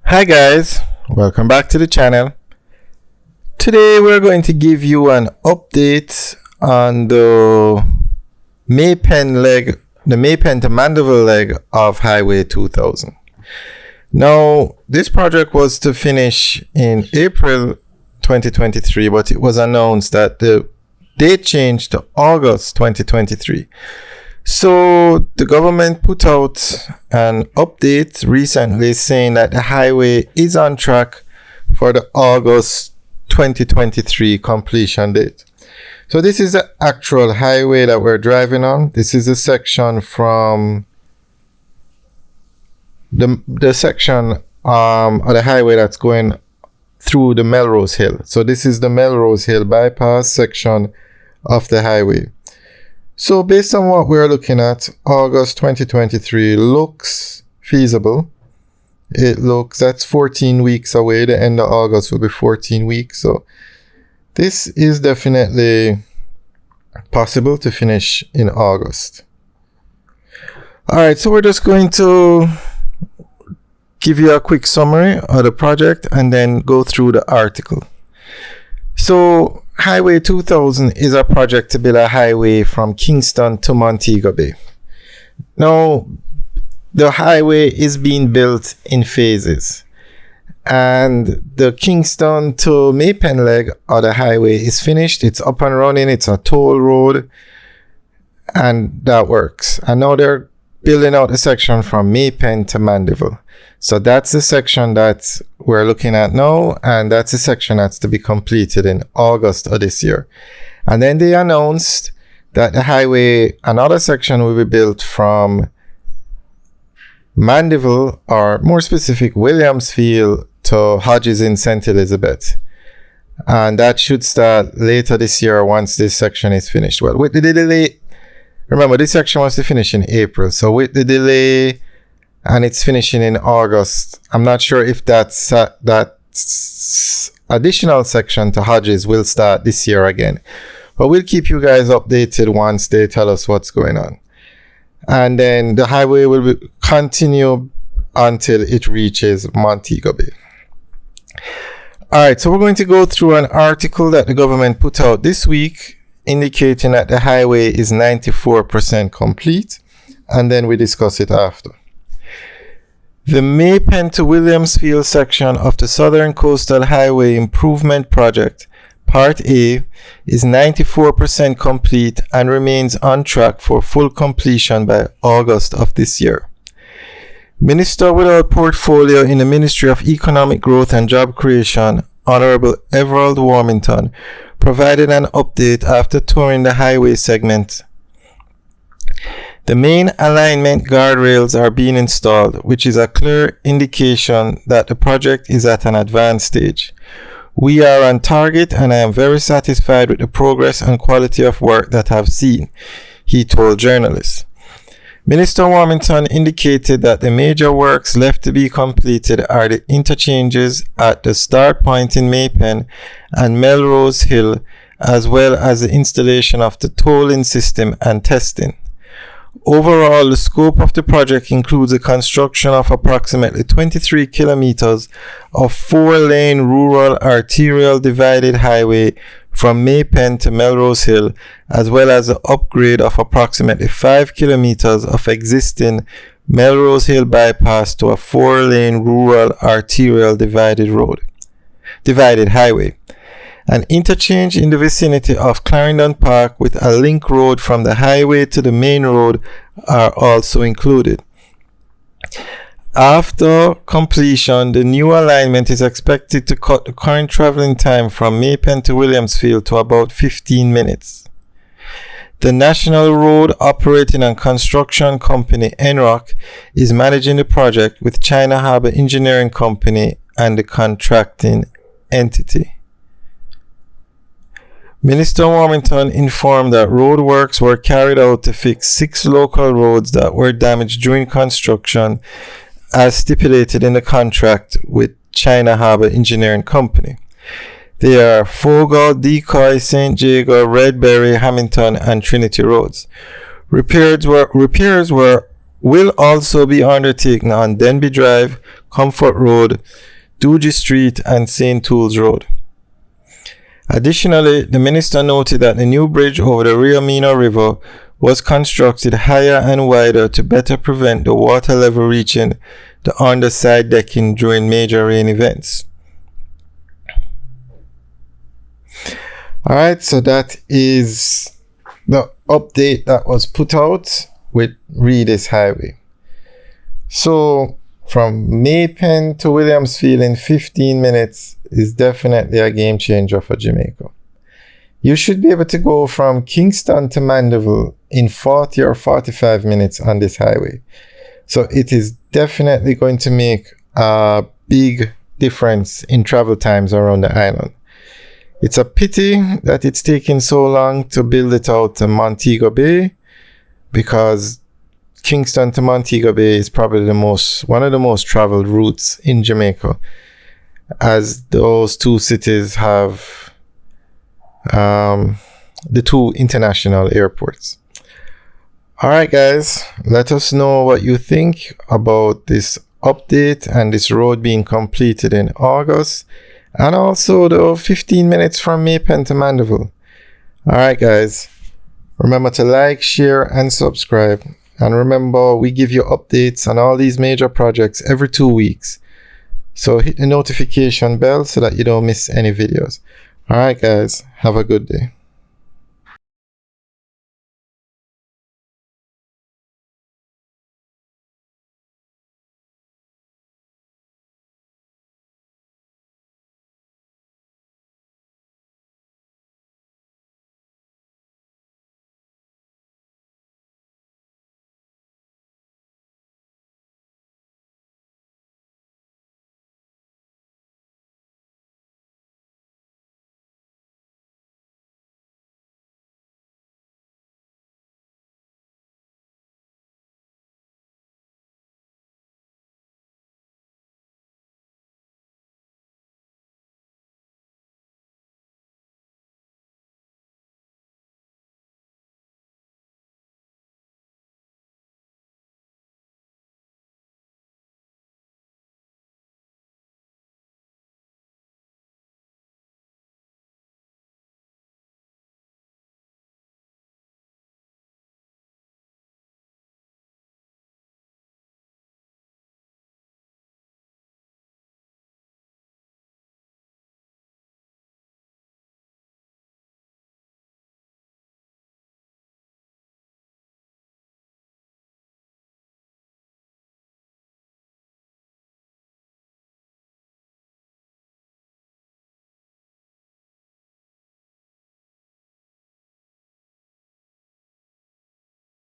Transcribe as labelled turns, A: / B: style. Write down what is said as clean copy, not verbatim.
A: Hi guys, welcome back to the channel. Today we're going to give you an update on the Maypen to Mandeville leg of Highway 2000. Now, this project was to finish in April 2023, but it was announced that the date changed to August 2023. So the government put out an update recently saying that the highway is on track for the August 2023 completion date. So this is the actual highway that we're driving on. This is a section from the section of the highway that's going through the Melrose Hill. So this is the Melrose Hill bypass section of the highway. So based on what we're looking at, August 2023 looks feasible. That's 14 weeks away. The end of August will be 14 weeks. So this is definitely possible to finish in August. All right, so we're just going to give you a quick summary of the project and then go through the article. So Highway 2000 is a project to build a highway from Kingston to Montego Bay. Now, the highway is being built in phases, and the Kingston to Maypen leg of the highway is finished. It's up and running. It's a toll road, and that works. And now they're building out a section from Maypen to Mandeville. So that's the section that we're looking at now, and that's the section that's to be completed in August of this year. And then they announced that the highway, another section will be built from Mandeville, or more specific, Williamsfield to Hodges in St. Elizabeth. And that should start later this year once this section is finished. Well, with the delay, remember this section was to finish in April. So with the delay, and it's finishing in August, I'm not sure if that additional section to Hodges will start this year again. But we'll keep you guys updated once they tell us what's going on. And then the highway will continue until it reaches Montego Bay. Alright, so we're going to go through an article that the government put out this week indicating that the highway is 94% complete, and then we discuss it after. The Maypen to Williamsfield section of the Southern Coastal Highway Improvement Project, Part A, is 94% complete and remains on track for full completion by August of this year. Minister without portfolio in the Ministry of Economic Growth and Job Creation, Honorable Everald Warmington, provided an update after touring the highway segment. The main alignment guardrails are being installed, which is a clear indication that the project is at an advanced stage. We are on target, and I am very satisfied with the progress and quality of work that I've seen, he told journalists. Minister Warmington indicated that the major works left to be completed are the interchanges at the start point in Maypen and Melrose Hill, as well as the installation of the tolling system and testing. Overall, the scope of the project includes the construction of approximately 23 kilometers of 4-lane rural arterial divided highway from Maypen to Melrose Hill, as well as the upgrade of approximately 5 kilometers of existing Melrose Hill bypass to a 4-lane rural arterial divided highway. An interchange in the vicinity of Clarendon Park with a link road from the highway to the main road are also included. After completion, the new alignment is expected to cut the current traveling time from Maypen to Williamsfield to about 15 minutes. The National Road Operating and Construction Company, NROC, is managing the project with China Harbour Engineering Company and the contracting entity. Minister Warmington informed that roadworks were carried out to fix 6 local roads that were damaged during construction as stipulated in the contract with China Harbour Engineering Company. They are Fogal, Decoy, St. Jago, Redberry, Hamilton and Trinity roads. Repairs were will also be undertaken on Denby Drive, Comfort Road, Doogie Street, and St. Tools Road. Additionally, the minister noted that the new bridge over the Rio Mino River was constructed higher and wider to better prevent the water level reaching the underside decking during major rain events. Alright, so that is the update that was put out with Reedus Highway. So from Maypen to Williamsfield in 15 minutes is definitely a game changer for Jamaica. You should be able to go from Kingston to Mandeville in 40 or 45 minutes on this highway. So it is definitely going to make a big difference in travel times around the island. It's a pity that it's taking so long to build it out to Montego Bay, because Kingston to Montego Bay is probably one of the most traveled routes in Jamaica, as those two cities have the two international airports. Alright guys, let us know what you think about this update and this road being completed in August, and also the 15 minutes from Maypen to Mandeville. Alright guys, remember to like, share and subscribe, and remember we give you updates on all these major projects every 2 weeks, so hit the notification bell so that you don't miss any videos. Alright guys, have a good day.